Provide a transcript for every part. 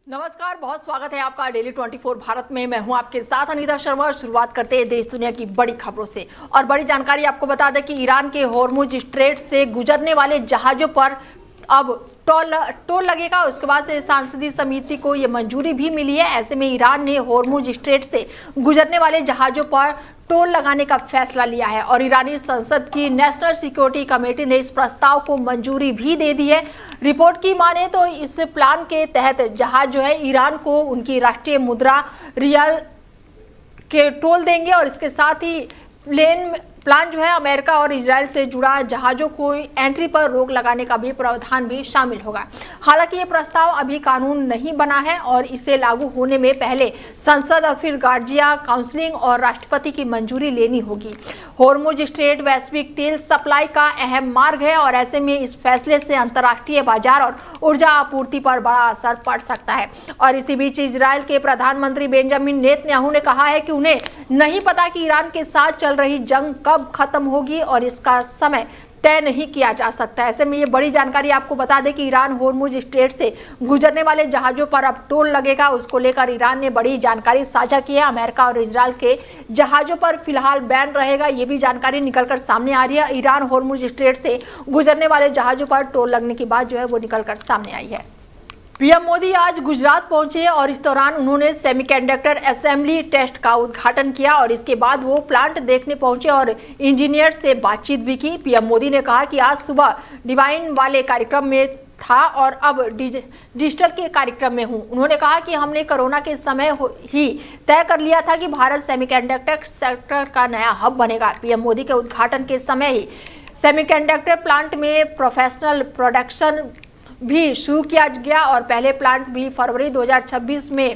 नमस्कार, बहुत स्वागत है आपका डेली 24 भारत में। मैं हूं आपके साथ अनीता शर्मा। शुरुआत करते हैं देश दुनिया की बड़ी खबरों से और बड़ी जानकारी आपको बता दें कि ईरान के होर्मुज स्ट्रेट से गुजरने वाले जहाजों पर अब टोल लगेगा। उसके बाद से सांसदीय समिति को ये मंजूरी भी मिली है। ऐसे में ईरान ने होर्मुज स्ट्रेट से गुजरने वाले जहाजों पर टोल लगाने का फैसला लिया है और ईरानी संसद की नेशनल सिक्योरिटी कमेटी ने इस प्रस्ताव को मंजूरी भी दे दी है। रिपोर्ट की माने तो इस प्लान के तहत जहाज जो है ईरान को उनकी राष्ट्रीय मुद्रा रियाल के टोल देंगे और इसके साथ ही प्लान जो है अमेरिका और इजराइल से जुड़ा जहाजों को एंट्री पर रोक लगाने का भी प्रावधान भी शामिल होगा। हालांकि ये प्रस्ताव अभी कानून नहीं बना है और इसे लागू होने में पहले संसद और फिर गार्जिया काउंसिलिंग और राष्ट्रपति की मंजूरी लेनी होगी। होर्मुज स्ट्रेट वैश्विक तेल सप्लाई का अहम मार्ग है और ऐसे में इस फैसले से अंतर्राष्ट्रीय बाजार और ऊर्जा आपूर्ति पर बड़ा असर पड़ सकता है। और इसी बीच इजराइल के प्रधानमंत्री बेंजामिन नेतन्याहू ने कहा है कि उन्हें नहीं पता कि ईरान के साथ चल रही जंग कब खत्म होगी और इसका समय तय नहीं किया जा सकता। ऐसे में ये बड़ी जानकारी आपको बता दें कि ईरान होर्मुज स्ट्रेट से गुजरने वाले जहाजों पर अब टोल लगेगा। उसको लेकर ईरान ने बड़ी जानकारी साझा की है। अमेरिका और इजराइल के जहाजों पर फिलहाल बैन रहेगा, ये भी जानकारी निकलकर सामने आ रही है। ईरान होर्मुज स्ट्रेट से गुजरने वाले जहाजों पर टोल लगने की बात जो है वो निकलकर सामने आई है। पीएम मोदी आज गुजरात पहुंचे और इस दौरान उन्होंने सेमीकंडक्टर असेंबली टेस्ट का उद्घाटन किया और इसके बाद वो प्लांट देखने पहुंचे और इंजीनियर से बातचीत भी की। पीएम मोदी ने कहा कि आज सुबह डिवाइन वाले कार्यक्रम में था और अब डिजिटल के कार्यक्रम में हूं। उन्होंने कहा कि हमने कोरोना के समय ही तय कर लिया था कि भारत सेमीकंडक्टर सेक्टर का नया हब बनेगा। पीएम मोदी के उद्घाटन के समय ही सेमीकंडक्टर प्लांट में प्रोफेशनल प्रोडक्शन भी शुरू किया गया और पहले प्लांट भी फरवरी 2026 में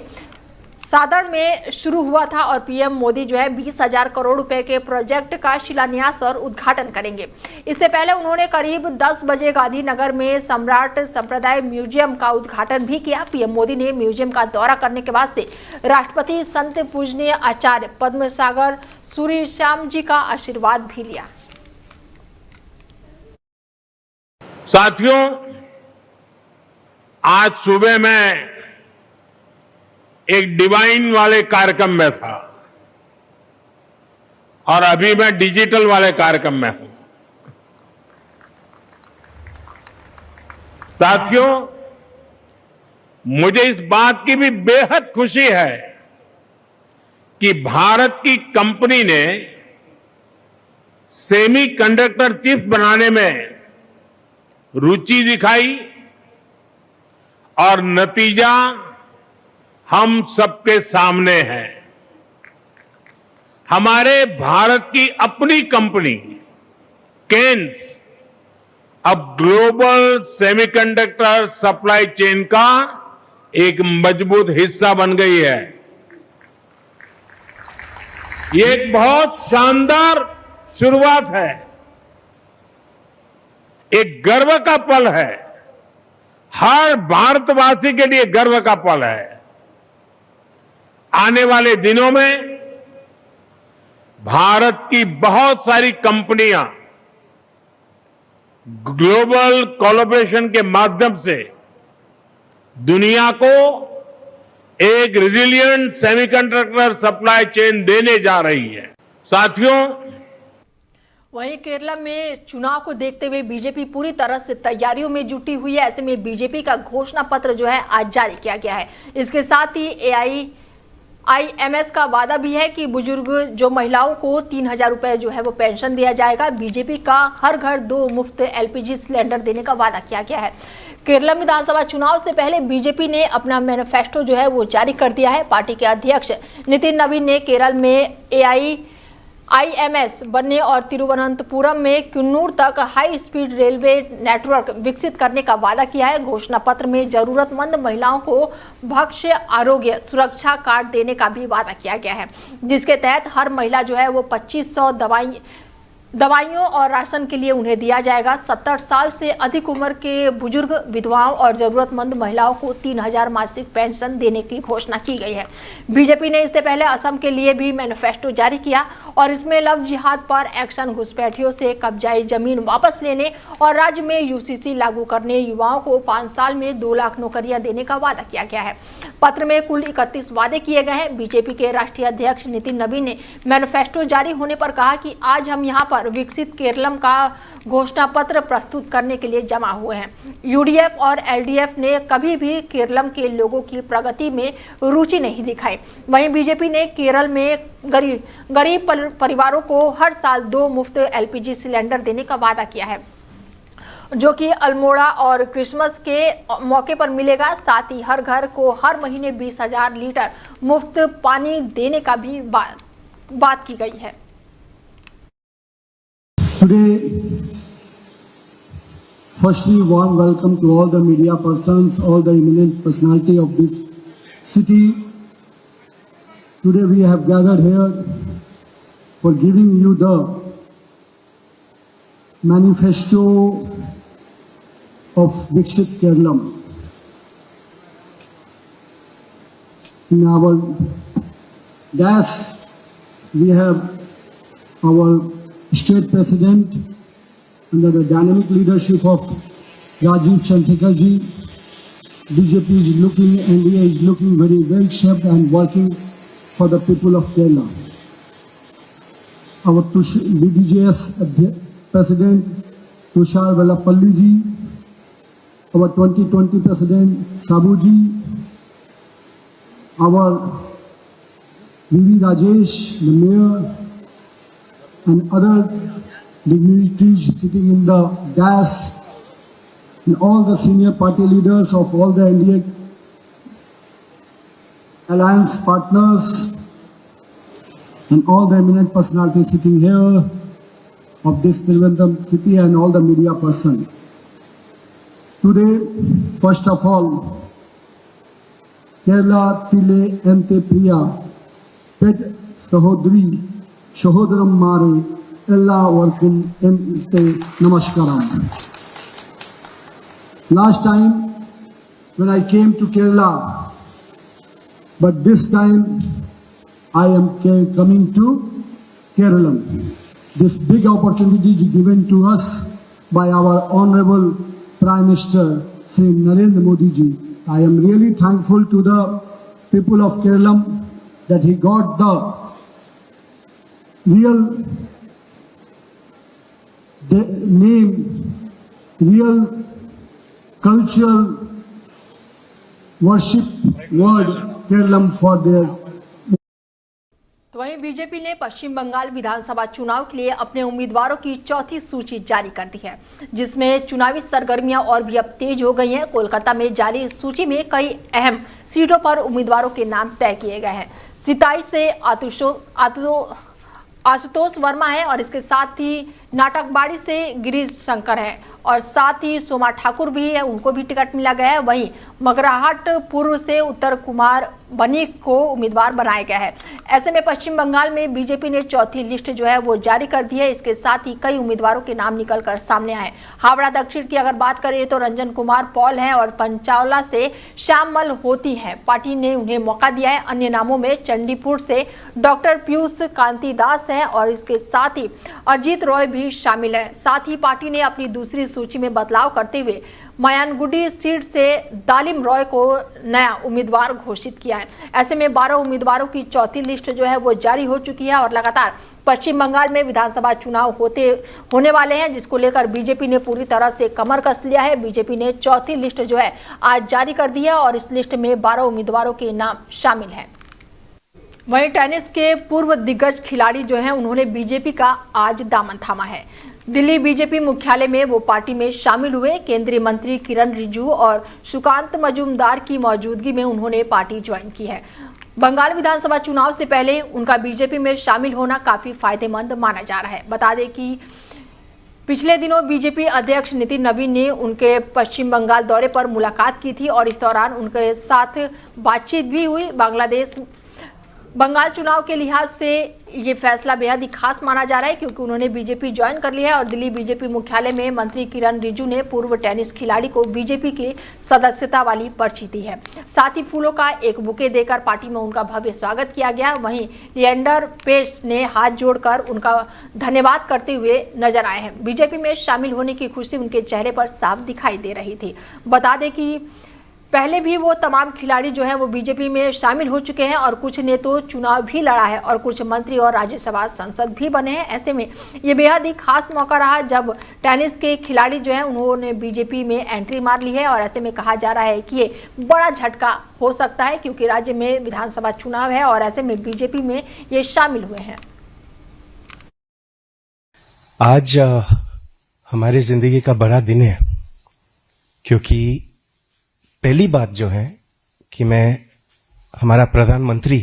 सादर में शुरू हुआ था और पीएम मोदी जो है 20,000 करोड़ रुपए के प्रोजेक्ट का शिलान्यास और उद्घाटन करेंगे। इससे पहले उन्होंने करीब 10 बजे गांधीनगर में सम्राट संप्रदाय म्यूजियम का उद्घाटन भी किया। पीएम मोदी ने म्यूजियम का दौरा करने के बाद से राष्ट्रपति संत पूजनीय आचार्य पद्मसागर सूर्यश्याम जी का आशीर्वाद भी लिया। साथियों, आज सुबह मैं एक डिवाइन वाले कार्यक्रम में था और अभी मैं डिजिटल वाले कार्यक्रम में हूं। साथियों, मुझे इस बात की भी बेहद खुशी है कि भारत की कंपनी ने सेमीकंडक्टर चिप बनाने में रुचि दिखाई और नतीजा हम सबके सामने है। हमारे भारत की अपनी कंपनी केन्स अब ग्लोबल सेमीकंडक्टर सप्लाई चेन का एक मजबूत हिस्सा बन गई है। ये एक बहुत शानदार शुरुआत है, एक गर्व का पल है, हर भारतवासी के लिए गर्व का पल है। आने वाले दिनों में भारत की बहुत सारी कंपनियां ग्लोबल कोलैबोरेशन के माध्यम से दुनिया को एक रेजिलिएंट सेमीकंडक्टर सप्लाई चेन देने जा रही है। साथियों, वहीं केरला में चुनाव को देखते हुए बीजेपी पूरी तरह से तैयारियों में जुटी हुई है। ऐसे में बीजेपी का घोषणा पत्र जो है आज जारी किया गया है। इसके साथ ही AIIMS का वादा भी है कि बुजुर्ग जो महिलाओं को 3,000 रुपए जो है वो पेंशन दिया जाएगा। बीजेपी का हर घर 2 मुफ्त LPG सिलेंडर देने का वादा किया गया है। केरला विधानसभा चुनाव से पहले बीजेपी ने अपना मैनिफेस्टो जो है वो जारी कर दिया है। पार्टी के अध्यक्ष नितिन नवीन ने केरल में AIIMS बनने और तिरुवनंतपुरम में कुन्नूर तक हाई स्पीड रेलवे नेटवर्क विकसित करने का वादा किया है। घोषणा पत्र में जरूरतमंद महिलाओं को भक्ष्य आरोग्य सुरक्षा कार्ड देने का भी वादा किया गया है, जिसके तहत हर महिला जो है वो दवाइयों और राशन के लिए उन्हें दिया जाएगा 70 साल से अधिक उम्र के बुजुर्ग, विधवाओं और जरूरतमंद महिलाओं को 3000 मासिक पेंशन देने की घोषणा की गई है। बीजेपी ने इससे पहले असम के लिए भी मैनिफेस्टो जारी किया और इसमें लव जिहाद पर एक्शन, घुसपैठियों से कब्जाई जमीन वापस लेने और राज्य में यूसीसी लागू करने, युवाओं को 5 साल में 2 लाख नौकरियां देने का वादा किया गया है। पत्र में कुल 31 वादे किए गए हैं। बीजेपी के राष्ट्रीय अध्यक्ष नितिन नवीन ने मैनिफेस्टो जारी होने पर कहा कि आज हम यहां पर विकसित केरलम का घोषणा पत्र प्रस्तुत करने के लिए जमा हुए हैं। यूडीएफ और एलडीएफ ने कभी भी केरलम के लोगों की प्रगति में रुचि नहीं दिखाई। वहीं बीजेपी ने केरल में गरीब परिवारों को हर साल 2 मुफ्त एलपीजी सिलेंडर देने का वादा किया है, जो कि अल्मोड़ा और क्रिसमस के मौके पर मिलेगा। साथ ही हर घर को हर महीने 20,000 लीटर मुफ्त पानी देने का भी बात की गई है। Today, firstly, warm welcome to all the media persons, all the eminent personality of this city. Today we have gathered here for giving you the manifesto of Viksit Kerala. In our dash, we have our State President under the dynamic leadership of Rajiv Chandrasekhar ji. BJP is looking, NDA is looking very well shaped and working for the people of Kerala. Our BDJS President Tushar Vellappalli ji, our 2020 President Sabu ji, our VV Rajesh, the Mayor, and other dignitaries sitting in the dais, and all the senior party leaders of all the NDA alliance partners, and all the eminent personalities sitting here of this Trivandrum city, and all the media persons. Today, first of all, Kerala Tile Ente Priya Pet Sahodri Shohodaram Mare Ella Varkum Ente Namaskaram. Last time when I came to Kerala, but this time I am coming to Kerala. This big opportunity is given to us by our Honorable Prime Minister Sri Narendra Modi ji. I am really thankful to the people of Kerala that he got the real name, real cultural worship word Kerala for their. तो वहीं BJP ने पश्चिम बंगाल विधानसभा चुनाव के लिए अपने उम्मीदवारों की चौथी सूची जारी कर दी है, जिसमें चुनावी सरगर्मियां और भी अब तेज हो गई हैं। कोलकाता में जारी इस सूची में कई अहम सीटों पर उम्मीदवारों के नाम तय किए गए हैं। 27 से आशुतोष वर्मा है और इसके साथ ही नाटकबाड़ी से गिरीश शंकर है और साथ ही सोमा ठाकुर भी है, उनको भी टिकट मिला गया है। वहीं मगराहट पूर्व से उत्तर कुमार बनीक को उम्मीदवार बनाया गया है। ऐसे में पश्चिम बंगाल में बीजेपी ने चौथी लिस्ट जो है वो जारी कर दी है। इसके साथ ही कई उम्मीदवारों के नाम निकलकर सामने आए। हावड़ा दक्षिण की अगर बात करें तो रंजन कुमार पॉल हैं और पंचावला से श्यामल होती है, पार्टी ने उन्हें मौका दिया है। अन्य नामों में चंडीपुर से डॉक्टर पीयूष कांति दास हैं और इसके साथ ही अरजीत रॉय भी शामिल है। साथ ही पार्टी ने अपनी दूसरी सूची में बदलाव करते हुए मायानगुडी सीट से दालिम रॉय को नया उम्मीदवार घोषित किया है। ऐसे में 12 उम्मीदवारों की चौथी लिस्ट जो है वो जारी हो चुकी है और लगातार पश्चिम बंगाल में विधानसभा चुनाव होने वाले हैं, जिसको लेकर बीजेपी ने पूरी तरह से कमर कस लिया है। बीजेपी ने चौथी लिस्ट जो है आज जारी कर दी है और इस लिस्ट में 12 उम्मीदवारों के नाम शामिल हैं। वहीं टेनिस के पूर्व दिग्गज खिलाड़ी जो हैं उन्होंने बीजेपी का आज दामन थामा है। दिल्ली बीजेपी मुख्यालय में वो पार्टी में शामिल हुए। केंद्रीय मंत्री किरण रिजिजू और सुकांत मजूमदार की मौजूदगी में उन्होंने पार्टी ज्वाइन की है। बंगाल विधानसभा चुनाव से पहले उनका बीजेपी में शामिल होना काफी फायदेमंद माना जा रहा है। बता दें कि पिछले दिनों बीजेपी अध्यक्ष नितिन नवीन ने उनके पश्चिम बंगाल दौरे पर मुलाकात की थी और इस दौरान उनके साथ बातचीत भी हुई। बंगाल चुनाव के लिहाज से ये फैसला बेहद ही खास माना जा रहा है क्योंकि उन्होंने बीजेपी ज्वाइन कर लिया है और दिल्ली बीजेपी मुख्यालय में मंत्री किरण रिजिजू ने पूर्व टेनिस खिलाड़ी को बीजेपी की सदस्यता वाली पर्ची दी है। साथ ही फूलों का एक बुके देकर पार्टी में उनका भव्य स्वागत किया गया। वहीं लिएंडर पेस ने हाथ जोड़कर उनका धन्यवाद करते हुए नजर आए हैं। बीजेपी में शामिल होने की खुशी उनके चेहरे पर साफ दिखाई दे रही थी। बता दें कि पहले भी वो तमाम खिलाड़ी जो है वो बीजेपी में शामिल हो चुके हैं और कुछ ने तो चुनाव भी लड़ा है और कुछ मंत्री और राज्यसभा सांसद भी बने हैं। ऐसे में ये बेहद ही खास मौका रहा जब टेनिस के खिलाड़ी जो है उन्होंने बीजेपी में एंट्री मार ली है और ऐसे में कहा जा रहा है कि ये बड़ा झटका हो सकता है क्योंकि राज्य में विधानसभा चुनाव है और ऐसे में बीजेपी में ये शामिल हुए हैं। आज हमारी जिंदगी का बड़ा दिन है क्योंकि पहली बात जो है कि मैं हमारा प्रधानमंत्री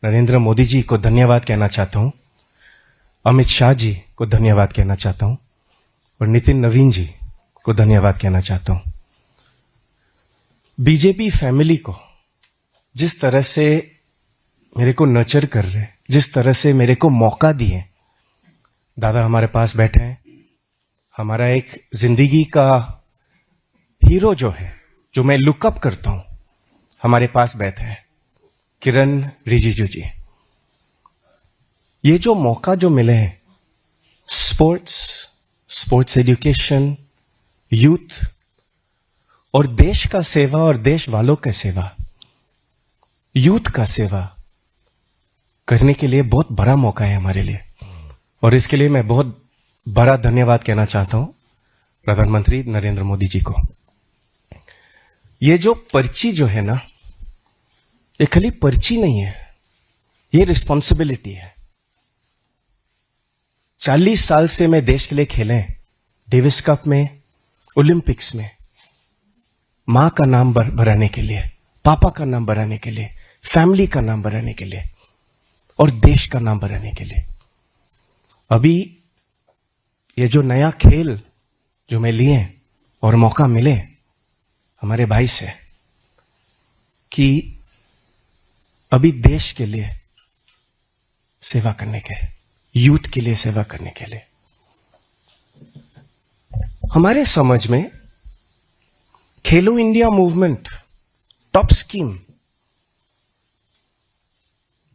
नरेंद्र मोदी जी को धन्यवाद कहना चाहता हूं, अमित शाह जी को धन्यवाद कहना चाहता हूं और नितिन नवीन जी को धन्यवाद कहना चाहता हूं। बीजेपी फैमिली को जिस तरह से मेरे को नर्चर कर रहे, जिस तरह से मेरे को मौका दिए, दादा हमारे पास बैठे हैं, हमारा एक जिंदगी का हीरो जो है, जो मैं लुकअप करता हूं, हमारे पास बैठे हैं किरण रिजिजू जी। ये जो मौका जो मिले हैं, स्पोर्ट्स एजुकेशन, यूथ और देश का सेवा और देश वालों का सेवा, यूथ का सेवा करने के लिए बहुत बड़ा मौका है हमारे लिए और इसके लिए मैं बहुत बड़ा धन्यवाद कहना चाहता हूं प्रधानमंत्री नरेंद्र मोदी जी को। ये जो पर्ची जो है ना, ये खाली पर्ची नहीं है, ये रिस्पॉन्सिबिलिटी है। 40 साल से मैं देश के लिए खेले, डेविस कप में, ओलंपिक्स में, मां का नाम बढ़ाने के लिए, पापा का नाम बढ़ाने के लिए, फैमिली का नाम बढ़ाने के लिए और देश का नाम बढ़ाने के लिए। अभी ये जो नया खेल जो मैं लिए और मौका मिले हमारे भाई से कि अभी देश के लिए सेवा करने के, यूथ के लिए सेवा करने के लिए, हमारे समझ में खेलो इंडिया मूवमेंट टॉप स्कीम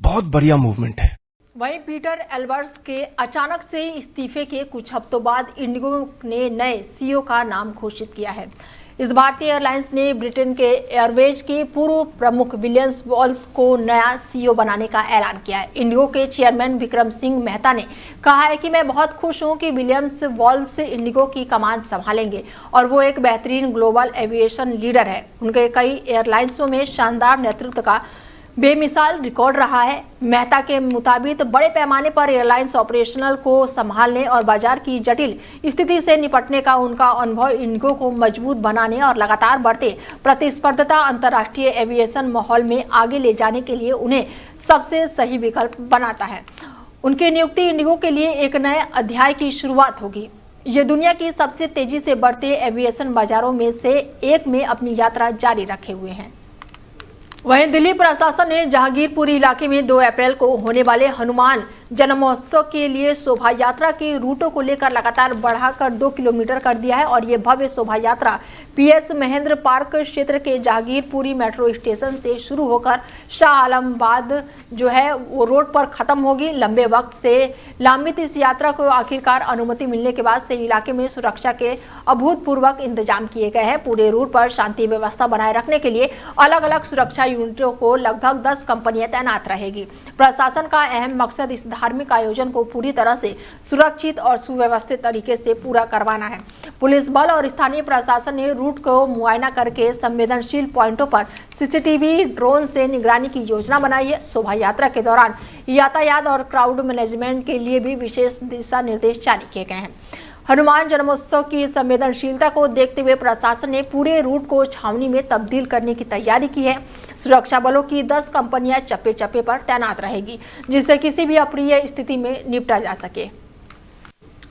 बहुत बढ़िया मूवमेंट है। वहीं पीटर एल्बर्ट्स के अचानक से इस्तीफे के कुछ हफ्तों बाद इंडिगो ने नए सीईओ का नाम घोषित किया है। इस भारतीय एयरलाइंस ने ब्रिटेन के एयरवेज के पूर्व प्रमुख विलियम्स वॉल्स को नया सीईओ बनाने का ऐलान किया है। इंडिगो के चेयरमैन विक्रम सिंह मेहता ने कहा है कि मैं बहुत खुश हूं कि विलियम्स वॉल्स इंडिगो की कमान संभालेंगे और वो एक बेहतरीन ग्लोबल एविएशन लीडर है। उनके कई एयरलाइंसों में शानदार नेतृत्व का बेमिसाल रिकॉर्ड रहा है। मेहता के मुताबिक बड़े पैमाने पर एयरलाइंस ऑपरेशनल को संभालने और बाजार की जटिल स्थिति से निपटने का उनका अनुभव इंडिगो को मजबूत बनाने और लगातार बढ़ते प्रतिस्पर्धा अंतर्राष्ट्रीय एविएशन माहौल में आगे ले जाने के लिए उन्हें सबसे सही विकल्प बनाता है। उनकी नियुक्ति इंडिगो के लिए एक नए अध्याय की शुरुआत होगी। ये दुनिया की सबसे तेजी से बढ़ते एविएशन बाजारों में से एक में अपनी यात्रा जारी रखे हुए हैं। वहीं दिल्ली प्रशासन ने जहांगीरपुरी इलाके में 2 अप्रैल को होने वाले हनुमान जन्मोत्सव के लिए शोभा यात्रा के रूटों को लेकर लगातार बढ़ाकर 2 किलोमीटर कर दिया है और ये भव्य शोभा यात्रा पीएस महेंद्र पार्क क्षेत्र के जहांगीरपुरी मेट्रो स्टेशन से शुरू होकर शाह आलमबाद जो है वो रोड पर खत्म होगी। लंबे वक्त से लंबित इस यात्रा को आखिरकार अनुमति मिलने के बाद से इलाके में सुरक्षा के अभूतपूर्व इंतजाम किए गए हैं। पूरे रूट पर शांति व्यवस्था बनाए रखने के लिए अलग अलग सुरक्षा यूनिटों को लगभग 10 कंपनियां तैनात रहेगी। प्रशासन का अहम मकसद इस धार्मिक आयोजन को पूरी तरह से सुरक्षित और सुव्यवस्थित तरीके से पूरा करवाना है। पुलिस बल और स्थानीय प्रशासन ने रूट को मुआयना करके संवेदनशील पॉइंटों पर सीसीटीवी ड्रोन से निगरानी की योजना बनाई है। शोभा यात्रा के दौरान यातायात और क्राउड मैनेजमेंट के लिए भी विशेष दिशा निर्देश जारी किए गए हैं। हनुमान जन्मोत्सव की संवेदनशीलता को देखते हुए प्रशासन ने पूरे रूट को छावनी में तब्दील करने की तैयारी की है। सुरक्षा बलों की 10 कंपनियां चप्पे चप्पे पर तैनात रहेगी जिससे किसी भी अप्रिय स्थिति में निपटा जा सके।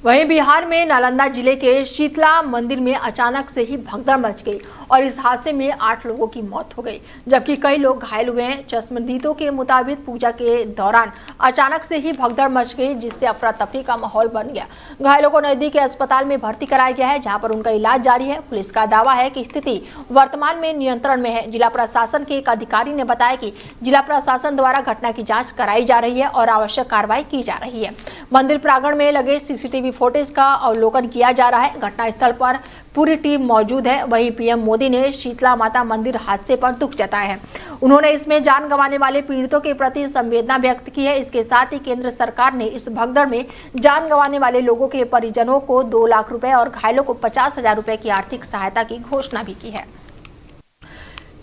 वहीं बिहार में नालंदा जिले के शीतला मंदिर में अचानक से ही भगदड़ मच गई और इस हादसे में 8 लोगों की मौत हो गई, जबकि कई लोग घायल हुए हैं। चश्मदीदों के मुताबिक पूजा के दौरान अचानक से ही भगदड़ मच गई, जिससे अफरा तफरी का माहौल बन गया। घायलों को नजदीक के अस्पताल में भर्ती कराया गया है, जहां पर उनका इलाज जारी है। पुलिस का दावा है कि स्थिति वर्तमान में नियंत्रण में है। जिला प्रशासन के एक अधिकारी ने बताया कि जिला प्रशासन द्वारा घटना की जाँच कराई जा रही है और आवश्यक कार्रवाई की जा रही है। मंदिर प्रांगण में लगे सीसीटीवी फुटेज का अवलोकन किया जा रहा है। घटनास्थल पर पूरी टीम मौजूद है। वहीं पीएम मोदी ने शीतला माता मंदिर हादसे पर दुख जताया है। उन्होंने इसमें जान गंवाने वाले पीड़ितों के प्रति संवेदना व्यक्त की है। इसके साथ ही केंद्र सरकार ने इस भगदड़ में जान गंवाने वाले लोगों के परिजनों को 2 लाख रुपए और घायलों को 50,000 रुपए की आर्थिक सहायता की घोषणा भी की है।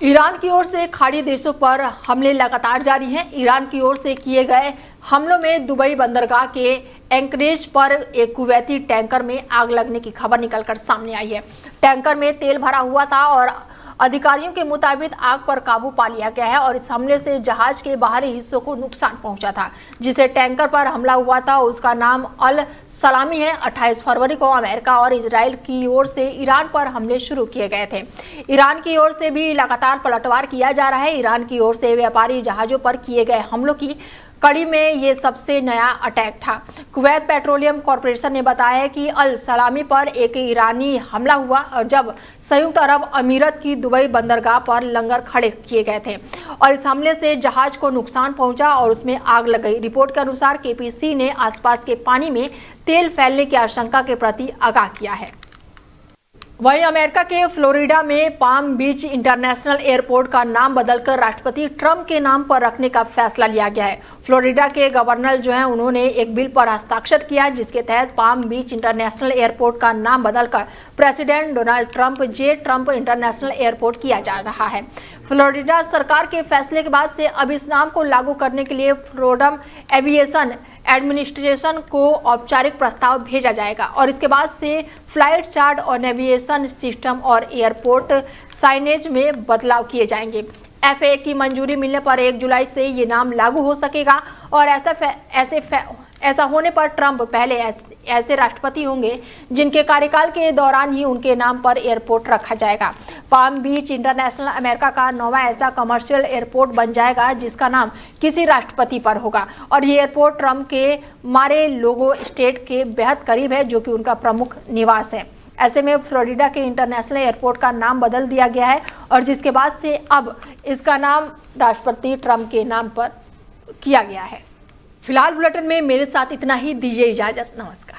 ईरान की ओर से खाड़ी देशों पर हमले लगातार जारी हैं। ईरान की ओर से किए गए हमलों में दुबई बंदरगाह के एंकरेज पर एक कुवैती टैंकर में आग लगने की खबर निकलकर सामने आई है। टैंकर में तेल भरा हुआ था और अधिकारियों के मुताबिक आग पर काबू पा लिया गया है और इस हमले से जहाज के बाहरी हिस्सों को नुकसान पहुंचा था। जिसे टैंकर पर हमला हुआ था उसका नाम अल सलामी है। 28 फरवरी को अमेरिका और इजराइल की ओर से ईरान पर हमले शुरू किए गए थे। ईरान की ओर से भी लगातार पलटवार किया जा रहा है। ईरान की ओर से व्यापारी जहाजों पर किए गए हमलों की कड़ी में ये सबसे नया अटैक था। कुवैत पेट्रोलियम कॉरपोरेशन ने बताया है कि अल सलामी पर एक ईरानी हमला हुआ और जब संयुक्त अरब अमीरत की दुबई बंदरगाह पर लंगर खड़े किए गए थे और इस हमले से जहाज को नुकसान पहुंचा और उसमें आग लग गई। रिपोर्ट के अनुसार केपीसी ने आसपास के पानी में तेल फैलने की आशंका के प्रति आगाह किया है। वहीं अमेरिका के फ्लोरिडा में पाम बीच इंटरनेशनल एयरपोर्ट का नाम बदलकर राष्ट्रपति ट्रंप के नाम पर रखने का फैसला लिया गया है। फ्लोरिडा के गवर्नर जो हैं उन्होंने एक बिल पर हस्ताक्षर किया, जिसके तहत पाम बीच इंटरनेशनल एयरपोर्ट का नाम बदलकर प्रेसिडेंट डोनाल्ड ट्रंप जे ट्रंप इंटरनेशनल एयरपोर्ट किया जा रहा है। फ्लोरिडा सरकार के फैसले के बाद से अब इस नाम को लागू करने के लिए फ्लोरिडा एविएशन एडमिनिस्ट्रेशन को औपचारिक प्रस्ताव भेजा जाएगा और इसके बाद से फ्लाइट चार्ट और नेविगेशन सिस्टम और एयरपोर्ट साइनेज में बदलाव किए जाएंगे। FAA की मंजूरी मिलने पर 1 जुलाई से ये नाम लागू हो सकेगा और ऐसा होने पर ट्रंप पहले ऐसे राष्ट्रपति होंगे जिनके कार्यकाल के दौरान ही उनके नाम पर एयरपोर्ट रखा जाएगा। पाम बीच इंटरनेशनल अमेरिका का 9वां ऐसा कमर्शियल एयरपोर्ट बन जाएगा जिसका नाम किसी राष्ट्रपति पर होगा और ये एयरपोर्ट ट्रंप के मारे लोगो स्टेट के बेहद करीब है, जो कि उनका प्रमुख निवास है। ऐसे में फ्लोरिडा के इंटरनेशनल एयरपोर्ट का नाम बदल दिया गया है और जिसके बाद से अब इसका नाम राष्ट्रपति ट्रंप के नाम पर किया गया है। फिलहाल बुलेटिन में मेरे साथ इतना ही। दीजिए इजाजत। नमस्कार।